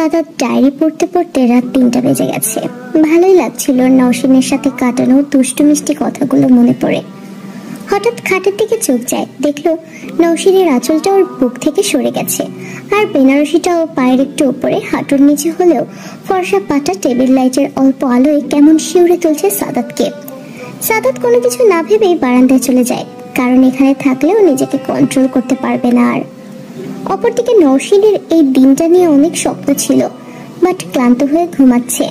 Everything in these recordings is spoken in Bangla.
সাদাত ডায়েরি পড়তে পড়তে রাত ৩টা বেজে গেছে। ভালোই লাগছিল নওশিনের সাথে কাটানো দুষ্টু মিষ্টি কথাগুলো মনে পড়ে। হঠাৎ খাটের দিকে চোখ যায়, দেখলো নওশিনের আঁচলটা ওর বুক থেকে সরে গেছে, আর বেনারসিটা ও পায়ের একটু উপরে হাঁটুর নিচে হলেও ফর্সা পাটা টেবিল লাইটের অল্প আলোয় কেমন শিউরে তুলছে সাদাতকে। সাদাত কোনো কিছু না ভেবেই বারান্দায় চলে যায়, কারণ এখানে থাকলেও নিজেকে কন্ট্রোল করতে পারবে না আর। অপরদিকে নওশিনের এই দিনটা নিয়ে অনেক স্বপ্ন ছিল, বাট ক্লান্ত হয়ে ঘুমাচ্ছে।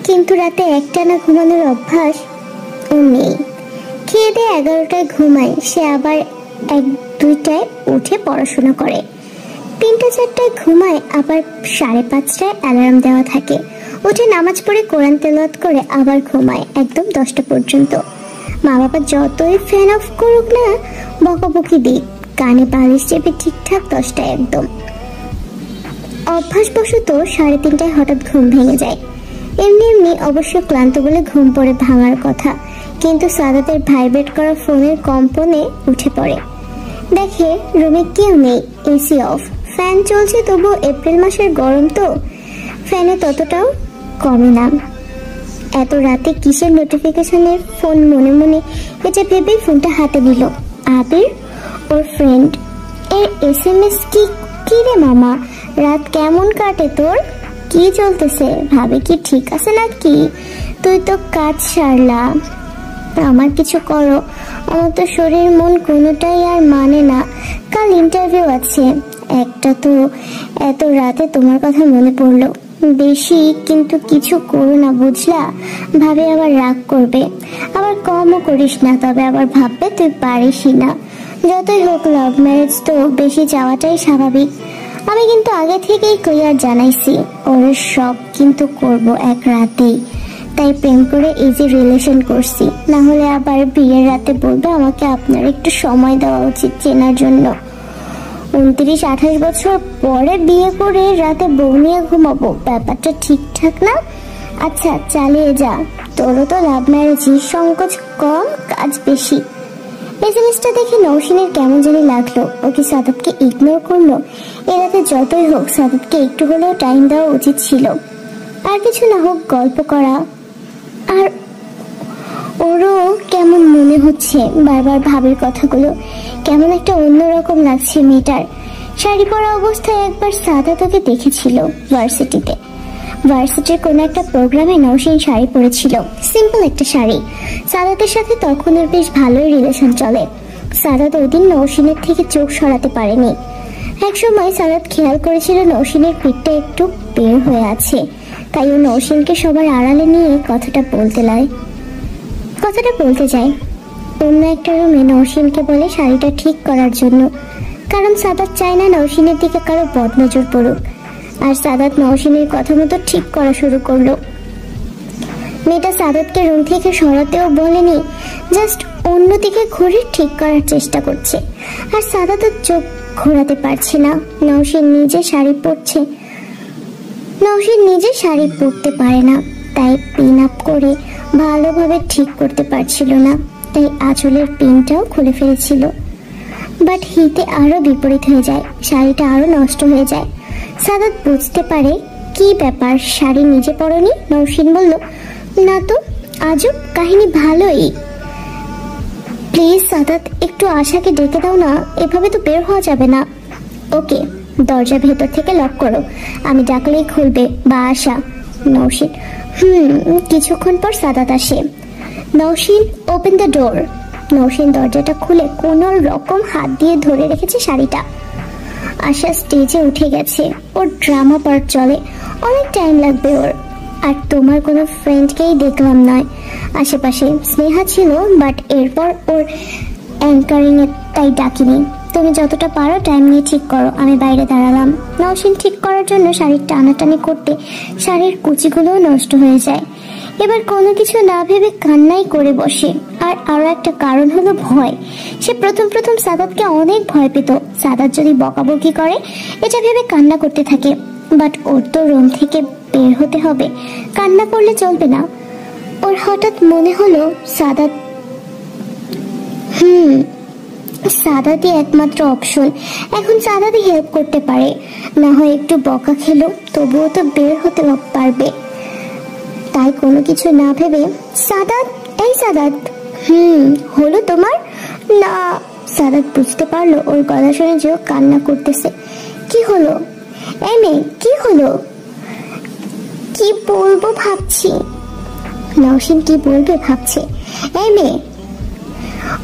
কিন্তু রাতে একটানা ঘুমানোর অভ্যাস ও নেই। খেয়ে দিয়ে 11টায় ঘুমায় সে, আবার 1-2টায় উঠে পড়াশোনা করে। 3-4টায় ঘুমায়, আবার 5:30টায় অ্যালার্ম দেওয়া থাকে। উঠে নামাজ পড়ে কোরআন তেলাওয়াত করে আবার ঘুমায় একদম 10টা পর্যন্ত। মা বাবা যতই ফ্যান অফ করুক না, বকাবকি দিক, কানে বালিশ চেপে ঠিকঠাক 10টায় একদম। অভ্যাসবশত 3:30টায় হঠাৎ ঘুম ভেঙে যায়। এমনি এমনি অবশ্য ক্লান্ত বলে ঘুম পড়ে ভাঙার কথা, কিন্তু সাদাতের ভাইব্রেট করা ফোনের কম্পনে উঠে পড়ে। দেখে রুমে কেউ নেই, এসি অফ, ফ্যান চলছে, তবু এপ্রিল মাসের গরম তো ফ্যানে ততটাও কমে না। এত রাতে কিসের নোটিফিকেশনের ফোন মনে মনে এটা ভেবেই ফোনটা হাতে নিল। আবির, ওর ফ্রেন্ড এর SMS। কি রে মামা, রাত কেমন কাটে তোর? কি চলতেছে? ভাবে কি ঠিক আছে নাকি? তুই তো কাজ সারলা, আমার কিছু করো। আমার তো শরীর মন কোনোটাই আর মানে না। কাল ইন্টারভিউ আছে একটা, তো এত রাতে তোমার কথা মনে পড়লো বেশি, কিন্তু কিছু করো না বুঝলা, ভাবে আবার রাগ করবে। আবার কমও করিস না, তবে আবার ভাববে তুই পারিসই না। যতই হোক লাভ ম্যারেজ তো বেশি চাওয়াটাই স্বাভাবিক। আমি কিন্তু আগে থেকেই ক্লিয়ার জানাইছি, ওর সব কিন্তু করব এক রাতেই, তাই প্রেম করে ইজি রিলেশন করছি। না হলে আবার বিয়ের রাতে বলবে আমাকে আপনার একটু সময় দেওয়া উচিত চেনার জন্য। 29-28 বছর পরে বিয়ে করে রাতে বউ নিয়ে ঘুমাবো, ব্যাপারটা ঠিকঠাক না। আচ্ছা চালিয়ে যা, তোরও তো লাভ ম্যারেজই, সংকোচ কম কাজ বেশি। এসএমএসটা দেখে নওশিনের কেমন জানি লাগলো। ও কি সাদাতকে ইগনোর করলো? এ রাতে যতই হোক সাদাতকে একটু হলেও টাইম দেওয়া উচিত ছিল। আর কিছু না হোক গল্প করা। আর ওরও কেমন মনে হচ্ছে বারবার ভাবের কথাগুলো, কেমন একটা অন্যরকম লাগছে মেয়েটার। শাড়ি পরা অবস্থায় একবার সাদাতকে দেখেছিল ভার্সিটিতে। ভার্সিটির কোনো একটা প্রোগ্রামে নওশিন শাড়ি পরেছিল, সিম্পল একটা শাড়ি। সাদাতের সাথে তখন ওর বেশ ভালোই রিলেশন চলে। সাদাত ওই দিন নওশিনের থেকে চোখ সরাতে পারেনি। একসময় সাদাত খেয়াল করেছিল নওশিনের পিঠটা একটু বের হয়ে আছে, তাই ও নওশিনকে সবার আড়ালে নিয়ে কথাটা বলতে যায়। অন্য একটা রুমে নওশিনকে বলে শাড়িটা ঠিক করার জন্য, কারণ সাদাত চায় না নওশিনের দিকে কারো বদনজর পড়ুক। আর সাদাত নওশিনের কথা মতো ঠিক করা শুরু করলো। মেয়েটা সাদাতকে রুম থেকে সরাতেও বলেনি, জাস্ট অন্যদিকে ঘুরে ঠিক করার চেষ্টা করছে। আর সাদাত চোখ ঘোরাতে পারছে না। নওশিন নিজে শাড়ি পরতে পারে না, তাই পিন আপ করে ভালোভাবে ঠিক করতে পারছিল না, তাই আঁচলের পিনটাও খুলে ফেলেছিল। বাট হিতে আরো বিপরীত হয়ে যায়, শাড়িটা আরো নষ্ট হয়ে যায়। সাদাত বুঝতে পারে কি ব্যাপার, শাড়ি নিজে পরনি। নওশিন বলল, না তো, আজব কাহিনী, ভালোই। প্লিজ সাদাত, একটু আশাকে ডেকে দাও না, এভাবে তো বের হওয়া যাবে না। ওকে, দরজা ভেতর থেকে লক করো, আমি ডাকলেই খুলবে বা আশা। নওশিন, কিছুক্ষণ পর সাদাত আসে। Nowshin, open the door. Nowshin দরজাটা খুলে কোনো রকম হাত দিয়ে ধরে রেখেছে শাড়িটা। আশা স্টেজে উঠে গেছে, ওর ড্রামা পার্ট চলে, অনেক টাইম লাগবে ওর। আর তোমার কোনো ফ্রেন্ডকেই দেখলাম নয় আশেপাশে। স্নেহা ছিল, বাট এরপর ওর অ্যাঙ্কারিং এর তাই ডাকিনি। তুমি যতটা পারো টাইম নিয়ে ঠিক করো, আমি বাইরে দাঁড়ালাম। নওশিন ঠিক করার জন্য শাড়ির টানাটানি করতে শাড়ির কুচিগুলোও নষ্ট হয়ে যায়। এবার কোনো কিছু না ভেবে কান্নাই করে বসে। আর আরো একটা কারণ হলো ভয়। সে প্রথম সাদাতকে অনেক ভয় পেত, সাদাত যদি বকাবকি করে এটা ভেবে কান্না করতে থাকে। বাট ওর তো রুম থেকে বের হতে হবে, কান্না করলে চলবে না। ওর হঠাৎ মনে হলো সাদাত সাদাতই একমাত্র অপশন। এখন সাদাতই হেল্প করতে পারে, না হয় একটু বকা খেলো, তবুও তো বের হতে পারবে। তাই কোনো কিছু না ভেবে, সাদাত, এই সাদাত, হলো তোমার? না। সাদাত বুঝতে পারলো ওর গলা শুনে যে ও কান্না করতেছে। কি হলো? এই মেয়ে, কি হলো? কি বলবো ভাবছি। নওশিন কি বলবে ভাবছে। এই মেয়ে,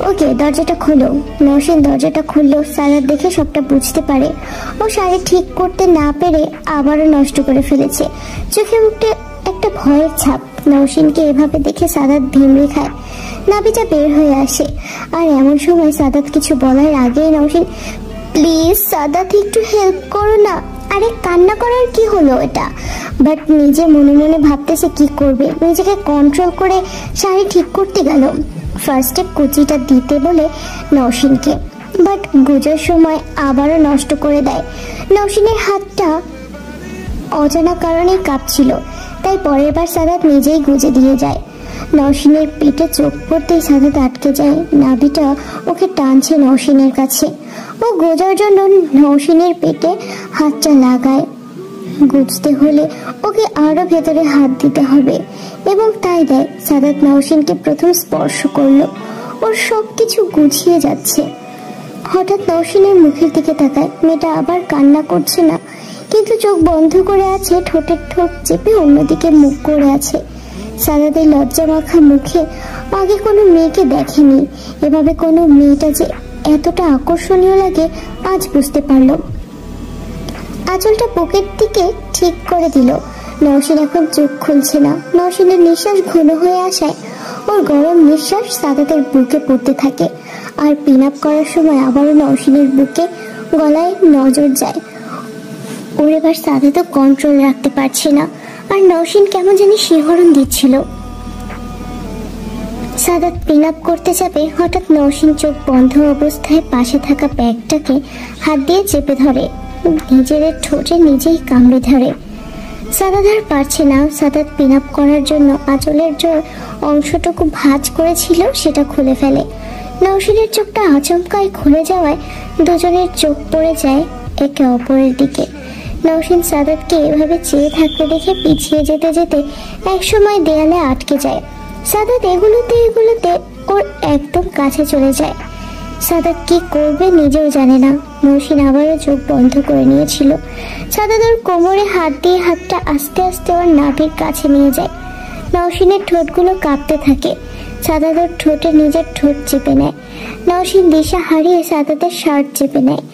ওকে দরজাটা খোলো। নওশিন দরজাটা খুললো। সাদাত দেখে সবটা বুঝতে পারে ও শাড়ি ঠিক করতে না পেরে আবারও নষ্ট করে ফেলেছে। চোখে মুখে একটা ভয়ের ছাপ। নওশিনকে এভাবে দেখে সাদাত ভিমড়ে খায়, নাভিটা বের হয়ে আসে। আর এমন সময় সাদাত কিছু বলার আগেই নওশিন, প্লিজ সাদাত একটু হেল্প করো না। আরে কান্না করার কি হলো এটা? বাট নিজে মনে মনে ভাবতেছে কি করবে, নিজেকে কন্ট্রোল করে শাড়ি ঠিক করতে গেল। ফার্স্টে কুচিটা দিতে বলে নওশিনকে, বাট গুজার সময় আবারও নষ্ট করে দেয়। নওশিনের হাতটা অজানা কারণে কাঁপছিল, তাই পরের বার সাদাত নিজেই গুজে দিয়ে যায়। নওশিনের পিঠে চোখ পড়তেই সাদাত আটকে যায়। নাভিটা ওকে টানছে নওশিনের কাছে। ও গোজার জন্য নওশিনের পেটে হাতটা লাগায়। গুজতে হলে ওকে আরো ভেতরে হাত দিতে হবে, এবং তাই দেয়। সাদাত নওশিনকে প্রথম স্পর্শ করলো। ওর সবকিছু গুছিয়ে যাচ্ছে। হঠাৎ নওশিনের মুখের দিকে তাকায়। মেয়েটা আবার কান্না করছে না, কিন্তু চোখ বন্ধ করে আছে, ঠোঁটের ঠোঁট চেপে অন্যদিকে মুখ করে আছে। সাদাতের লজ্জা মাখা মুখে আগে কোনো মেয়েকে দেখেনি। এভাবে কোনো মেয়েটা যে এতটা আকর্ষণীয় লাগে আজ বুঝতে পারল। আঁচলটা বুকের দিকে ঠিক করে দিল। নওশিন এখন চোখ খুলছে না। নওশিনের নিঃশ্বাস ঘন হয়ে আসায় ওর গরম নিঃশ্বাস সাদাতের বুকে পড়তে থাকে। আর পিন আপ করার সময় আবারও নওশিনের বুকে গলায় নজর যায়। ওর এবার সাদাতও কন্ট্রোল রাখতে পারছে না, আর নওশিন কেমন জানি শিহরণ দিচ্ছিল। সাদাত পিন আপ করতে যাবে, হঠাৎ নওশিন চোখ বন্ধ অবস্থায় পাশে থাকা ব্যাগটাকে হাত দিয়ে চেপে ধরে, নিজের ঠোঁটে নিজেই কামড়ে ধরে। সাদাত আর পারছে না। সাদাত পিন আপ করার জন্য আঁচলের যে অংশটুকু ভাঁজ করেছিল সেটা খুলে ফেলে। নওশিনের চোখটা আচমকায় খুলে যাওয়ায় দুজনের চোখ পড়ে যায় একে অপরের দিকে। নওশিন সাদাতকে এভাবে চেয়ে থাকতে দেখে পিছিয়ে যেতে যেতে একসময় দেয়ালে আটকে যায়। সাদাত এগুলোতে ওর একদম কাছে চলে যায়। সাদাত কি করবে নিজেও জানে না। নওশিন আবারও চোখ বন্ধ করে নিয়েছিল। সাদাত ওর কোমরে হাত দিয়ে হাতটা আস্তে আস্তে ওর নাভির কাছে নিয়ে যায়। নওশিনের ঠোঁটগুলো কাঁপতে থাকে। সাদাত ওর ঠোঁটে নিজের ঠোঁট চেপে নেয়। নওশিন দিশা হারিয়ে সাদাতের শার্ট চেপে নেয়।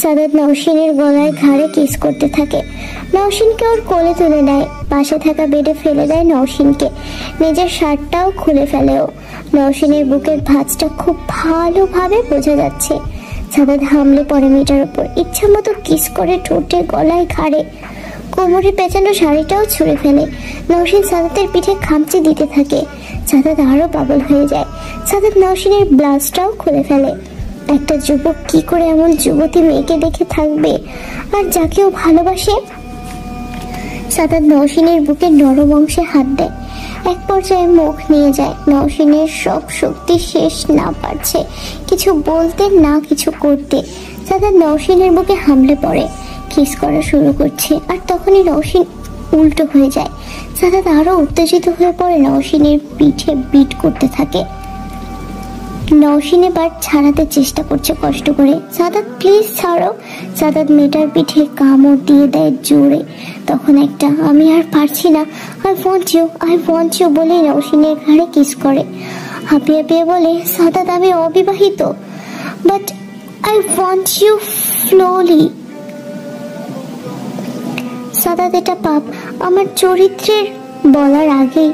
সাদাত নওশিনের গলায় ঘাড়ে কিস করতে থাকে। নওশিনকে ওর কোলে তুলে নেয়। পাশে থাকা বেডে ফেলে দেয় নওশিনকে। নিজের শার্টটাও খুলে ফেলেও। নওশিনের বুকের ভাঁজটা খুব ভালোভাবে বোঝা যাচ্ছে। সাদাত হামলে পড়ে মেয়েটার উপর, ইচ্ছা মতো কিস করে ঠোঁটে, গলায়, ঘাড়ে। কোমরে পেঁচানো শাড়িটাও ছুঁড়ে ফেলে। নওশিন সাদাতের পিঠে খামচে দিতে থাকে। সাদাত আরো পাগল হয়ে যায়। সাদাত নওশিনের ব্লাউজটাও খুলে ফেলে। একটা যুবক কি করে এমন যুবতী মেয়েকে দেখে থাকবে, আর যাকেও ভালোবাসে? সাদাত নওশিনের বুকে নরম অংশে হাত দেয়। এক পর্যায়ে মুখ নিয়ে যায়। নওশিনের সব শক্তি শেষ, না পারছে কিছু বলতে না কিছু করতে। সাদাত নওশিনের বুকে হামলে পড়ে, কিস করা শুরু করছে। আর তখনই নওশিন উল্টো হয়ে যায়। সাদাত আরো উত্তেজিত হয়ে পড়ে, নওশিনের পিঠে বিট করতে থাকে। নওশিন এবার ছাড়াতে চেষ্টা করছে কষ্ট করে। সাদাত প্লিজ ছাড়ো। সাদাত মেয়েটার পিঠে কামড় দিয়ে দেয় জোরে। তখন একটা আমি আর পারছি না, আই ওয়ান্ট ইউ বলে নওশিনের ঘাড়ে কিস করে। হাঁপিয়ে হাঁপিয়ে বলে, সাদাত আমি অবিবাহিত, but I want you slowly. Sadat এটা পাপ আমার চরিত্রের বলার আগেই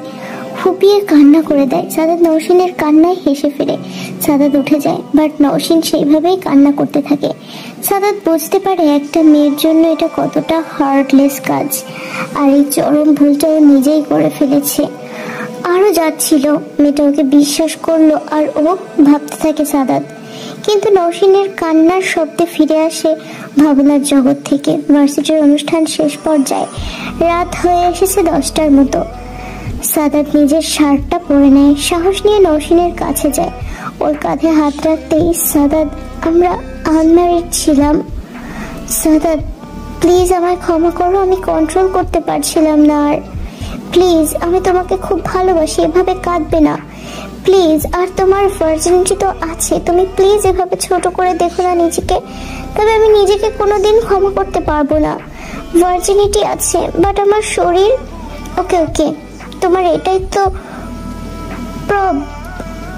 ফুপিয়ে কান্না করে দেয়। সাদাত নওশিনের কান্নায় হেসে ফেলে। সাদাত উঠে যায়, বাট নওশিন সেইভাবেই কান্না করতে থাকে। সাদাত বুঝতে পারে একটা মেয়ের জন্য এটা কতটা হার্টলেস কাজ, আর এই চরম ভুলটা ও নিজেই করে ফেলেছে। আরো যাচ্ছিল, মেয়েটা ওকে বিশ্বাস করলো, আর ও ভাবতে থাকে সাদাত। কিন্তু নওশিনের কান্নার শব্দে ফিরে আসে ভাবনার জগৎ থেকে। ভার্সিটির অনুষ্ঠান শেষ পর্যায়ে, রাত হয়ে এসেছে 10টার মতো। সাদাত নিজের শার্টটা পরে নেয়, সাহস নিয়ে নওশিনের কাছে যায়। ওর কাঁধে হাত রাখতেই সাদাত আমরা আনম্যারিড ছিলাম। সাদাত প্লিজ আমায় ক্ষমা করো, আমি কন্ট্রোল করতে পারছিলাম না। আর প্লিজ, আমি তোমাকে খুব ভালোবাসি, এভাবে কাঁদবে না প্লিজ। আর তোমার ভার্জিনিটি তো আছে, তুমি প্লিজ এভাবে ছোট করে দেখো না নিজেকে। তবে আমি নিজেকে কোনোদিন ক্ষমা করতে পারবো না। ভার্জিনিটি আছে, বাট আমার শরীর। ওকে ওকে, তোমার এটাই তো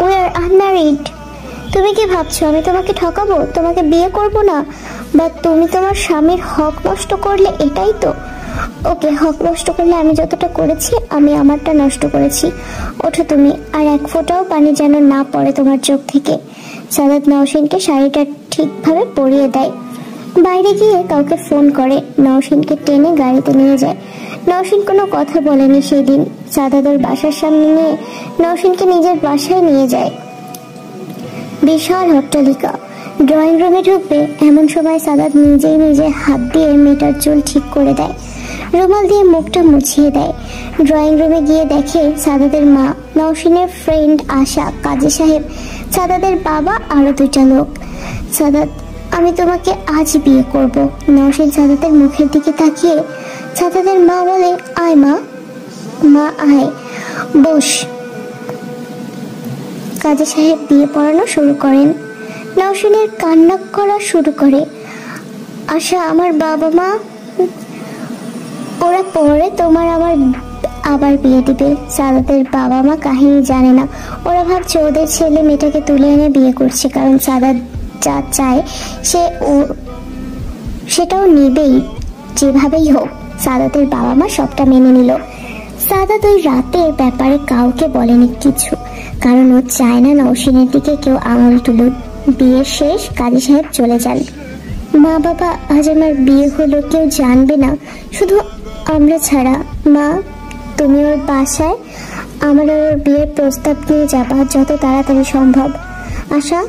উই আর আনম্যারিড। তুমি কি ভাবছো আমি তোমাকে ঠকাবো, তোমাকে বিয়ে করব না? বা তুমি তোমার স্বামীর হক নষ্ট করলে, এটাই তো? ওকে, হক নষ্ট করলে আমি যতটা করেছি আমি আমারটা নষ্ট করেছি। ওঠো তুমি, আর এক ফোঁটাও পানি যেন না পড়ে তোমার চোখ থেকে। সাদাত নওশিনকে শাড়িটা ঠিকভাবে পরিয়ে দেয়। বাইরে গিয়ে কাউকে ফোন করে, নওশিনকে টেনে গাড়িতে নিয়ে যায়। নওশিন কোনো কথা বলেনি সেদিন। সাদাতের বাসার সামনে নিয়ে নওশিনকে নিজের বাসায় নিয়ে যায়। বিশাল অট্টালিকা। ড্রয়িং রুমে ঢুকবে এমন সময় সাদাত নিজে হাত দিয়ে মেয়েটার চুল ঠিক করে দেয়, রুমাল দিয়ে মুখটা মুছিয়ে দেয়। ড্রয়িং রুমে গিয়ে দেখে সাদাতের মা, নওশিনের ফ্রেন্ড আশা, কাজী সাহেব, সাদাতের বাবা, আরো 2টা লোক। সাদাত, আমি তোমাকে আজ বিয়ে করব। নওশিন সাদাতের মুখের দিকে তাকিয়ে সাদাতের মা বলে, আয় মা, মা আয়, বস। কাজী সাহেব বিয়ে পড়ানো শুরু করেন। নওশিনের কান্না করা শুরু করে। আশা, আমার বাবা মা ওরা পরে তোমার আমার আবার বিয়ে দিবে। সাদাতের বাবা মা কাহিনী জানে না। ওরা ভাবছে ওদের ছেলে মেয়েটাকে তুলে এনে বিয়ে করছে, কারণ সাদাত যা চায় সেটাও নিবেই যেভাবেই হোক। সাদাতের বাবা মা সবটা মেনে নিল। সাদাত ওই রাতের ব্যাপারে কাউকে বলেনি কিছু, কারণ ও চায় না নওশিনের দিকে কেউ আঙুল তুলুক। বিয়ে শেষ, কাজী সাহেব চলে যান। মা বাবা, আজ আমার বিয়ে হলো, কেউ জানবে না, শুধু আমরা ছাড়া। মা, তুমি ওর বাসায় আমার ওর বিয়ের প্রস্তাব নিয়ে যাবা যত তাড়াতাড়ি সম্ভব। আশা,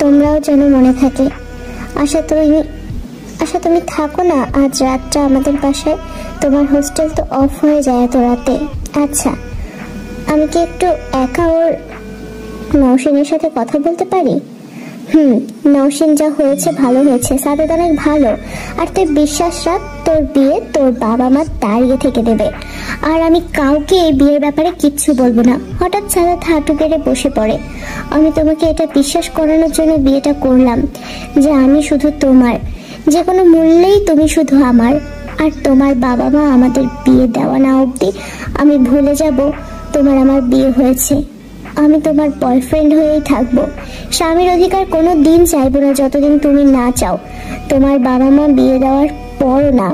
তোমরাও যেন মনে থাকে। আশা তুমি থাকো না আজ রাতটা আমাদের বাসায়, তোমার হোস্টেল তো অফ হয়ে যায় এত রাতে। আচ্ছা, আমি কি একটু একা ওর নওশিনের সাথে কথা বলতে পারি? নওশিন যা হয়েছে ভালো হয়েছে, সাদাত অনেক ভালো। আর তুই বিশ্বাস রাখ, তোর বিয়ে তোর বাবা মা দাঁড়িয়ে থেকে দেবে। আর আমি কাউকে এই বিয়ের ব্যাপারে কিচ্ছু বলবো না। হঠাৎ সাদাত হাঁটু গেড়ে বসে পড়ে। আমি তোমাকে এটা বিশ্বাস করানোর জন্য বিয়েটা করলাম যে আমি শুধু তোমার, যে কোনো মূল্যেই তুমি শুধু আমার। আর তোমার বাবা মা আমাদের বিয়ে দেওয়া না অবধি আমি ভুলে যাব তোমার আমার বিয়ে হয়েছে। আমি তোমার বয়ফ্রেন্ড হয়েই থাকবো। স্বামীর অধিকার কোনো দিন চাইবো না যতদিন তুমি না চাও। তোমার বাবা মা বিয়ে দেওয়ার পরও না,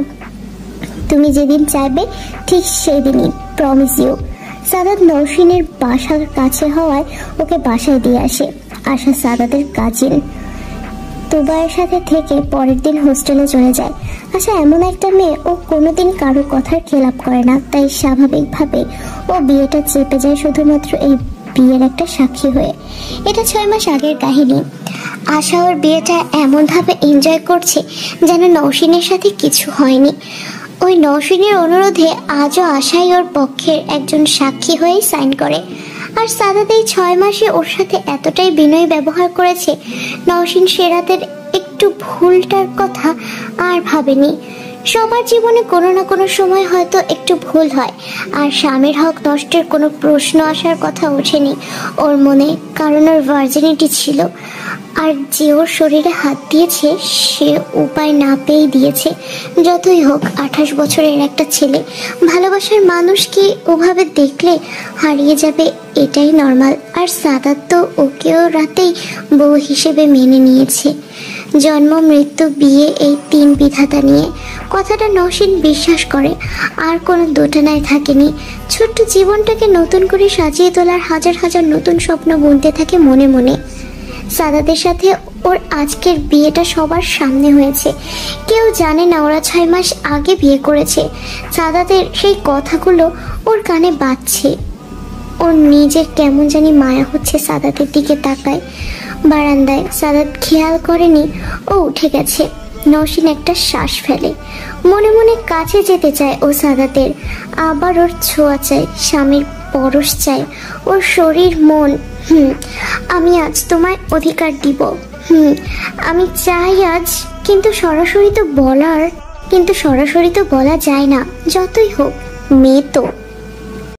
তুমি যেদিন চাইবে ঠিক সেদিনই, প্রমিস ইউ। সাদাত নওশিনের বাসার কাছে হওয়ায় ওকে বাসায় দিয়ে আসে। আশা সাদাতের কাজিন, তুবাইয়ের সাথে থেকে পরের দিন হোস্টেলে চলে যায়। আচ্ছা, এমন একটা মেয়ে, ও কোনোদিন কারো কথার খেলাপ করে না, তাই স্বাভাবিকভাবে ও বিয়েটা চেপে যায় শুধুমাত্র এই বিয়ের একটা সাক্ষী হয়ে। এটা 6 মাস আগের কাহিনী। আশা ওর বিয়েটা এমনভাবে এনজয় করছে যেন নওশিনের সাথে কিছু হয়নি। ওই নওশিনের অনুরোধে আজও আশাই ওর পক্ষের একজন সাক্ষী হয়েই সাইন করে। আর সাদাত এই 6 মাসে ওর সাথে এতটাই বিনয়ী ব্যবহার করেছে, নওশিন সে রাতের একটু ভুলটার কথা আর ভাবেনি। সবার জীবনে কোনো না কোনো সময় হয়তো একটু ভুল হয়, আর স্বামীর হক নষ্টের কোনো প্রশ্ন আসার কথা ওঠেনি ওর মনে, কারণ ওর ভার্জিনিটি ছিল। আর যে ওর শরীরে হাত দিয়েছে সে উপায় না পেয়েই দিয়েছে। যতই হোক 28 বছরের একটা ছেলে, ভালোবাসার মানুষ কি ওভাবে দেখলে হারিয়ে যাবে, এটাই নর্মাল। আর সাদাত তো ওকেও রাতেই বউ হিসেবে মেনে নিয়েছে। জন্ম, মৃত্যু, বিয়ে, এই 3 বিধাতা নিয়ে। কথাটা নওশিন বিশ্বাস করে, আর কোনো দোটানায় থাকেনি। ছোট্ট জীবনটাকে নতুন করে সাজিয়ে তোলার হাজার হাজার নতুন স্বপ্ন বুনতে থাকে মনে মনে। সাদাতের সাথে ওর আজকের বিয়েটা সবার সামনে হয়েছে। কেউ জানে না ওরা 6 মাস আগে বিয়ে করেছে। সাদাতের সেই কথাগুলো ওর কানে বাজছে। ওর নিজের কেমন জানি মায়া হচ্ছে সাদাতের দিকে তাকায়। বারান্দায় সাদাত খেয়াল করেনি ও উঠে গেছে। নওশিন একটা শ্বাস ফেলে, মনে মনে কাছে যেতে চায় ও সাদাতের। আবার ওর ছোঁয়া চায়, স্বামীর পরশ চায়, ওর শরীর মন। আমি আজ তোমায় অধিকার দিব। আমি চাই আজ, কিন্তু সরাসরি তো বলা যায় না, যতই হোক মেয়ে তো।